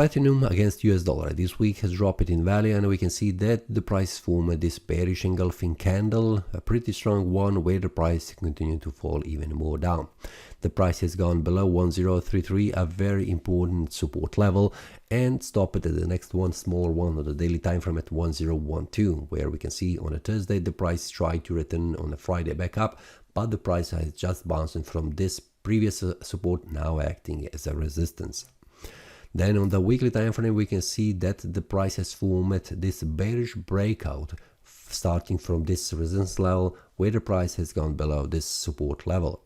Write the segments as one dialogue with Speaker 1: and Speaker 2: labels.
Speaker 1: platinum against US dollar this week has dropped in value, and we can see that the price formed this bearish engulfing candle, a pretty strong one, where the price continued to fall even more down. The price has gone below 1033, a very important support level, and stopped at the next one, smaller one on the daily time frame at 1012, where we can see on a Thursday the price tried to return on a Friday back up, but the price has just bounced from this previous support, now acting as a resistance. Then on the weekly time frame we can see that the price has formed this bearish breakout starting from this resistance level, where the price has gone below this support level.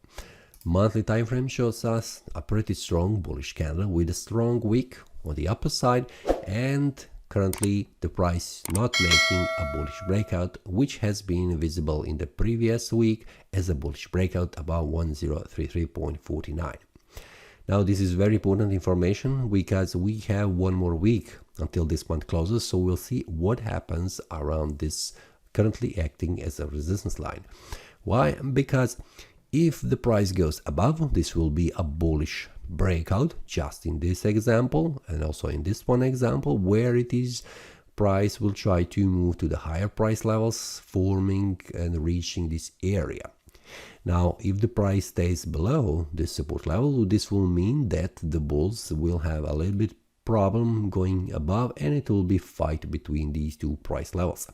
Speaker 1: Monthly time frame shows us a pretty strong bullish candle with a strong wick on the upper side, and currently the price not making a bullish breakout, which has been visible in the previous week as a bullish breakout above 1033.49. Now this is very important information because we have one more week until this month closes, so we'll see what happens around this currently acting as a resistance line. Why? Because if the price goes above, this will be a bullish breakout, just in this example and also in this one example, where it is price will try to move to the higher price levels, forming and reaching this area. Now if the price stays below this support level, this will mean that the bulls will have a little bit problem going above, and it will be fight between these two price levels.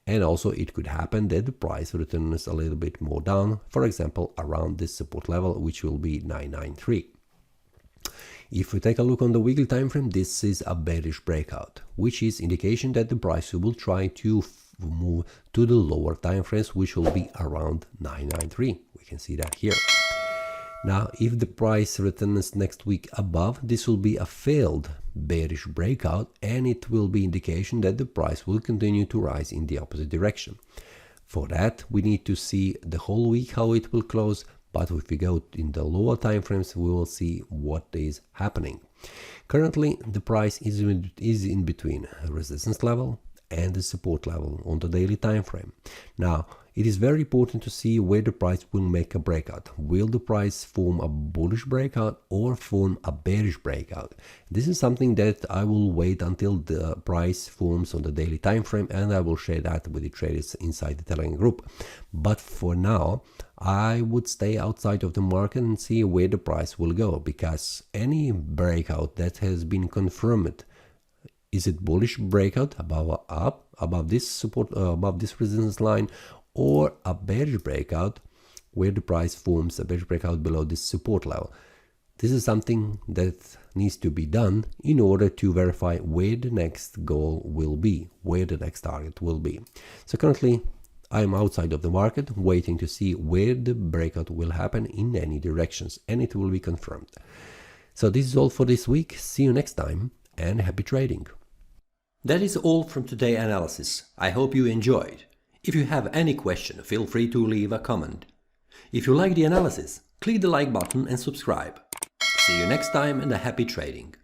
Speaker 1: And also it could happen that the price returns a little bit more down, for example around this support level, which will be 993. If we take a look on the weekly time frame, this is a bearish breakout, which is indication that the price will try to move to the lower time frames, which will be around 993. We can see that here. Now if the price returns next week above, this will be a failed bearish breakout, and it will be indication that the price will continue to rise in the opposite direction. For that we need to see the whole week how it will close, but if we go in the lower time frames we will see what is happening. Currently the price is in between a resistance level and the support level on the daily time frame. Now it is very important to see where the price will make a breakout. Will the price form a bullish breakout or form a bearish breakout? This is something that I will wait until the price forms on the daily time frame, and I will share that with the traders inside the Telegram group. But for now I would stay outside of the market and see where the price will go, because any breakout that has been confirmed, is it bullish breakout above this support, above this resistance line, or a bearish breakout where the price forms a bearish breakout below this support level? This is something that needs to be done in order to verify where the next goal will be, where the next target will be. So currently I am outside of the market, waiting to see where the breakout will happen in any directions, and it will be confirmed. So this is all for this week. See you next time, and happy trading.
Speaker 2: That is all from today's analysis. I hope you enjoyed. If you have any question, feel free to leave a comment. If you like the analysis, click the like button and subscribe. See you next time, and a happy trading.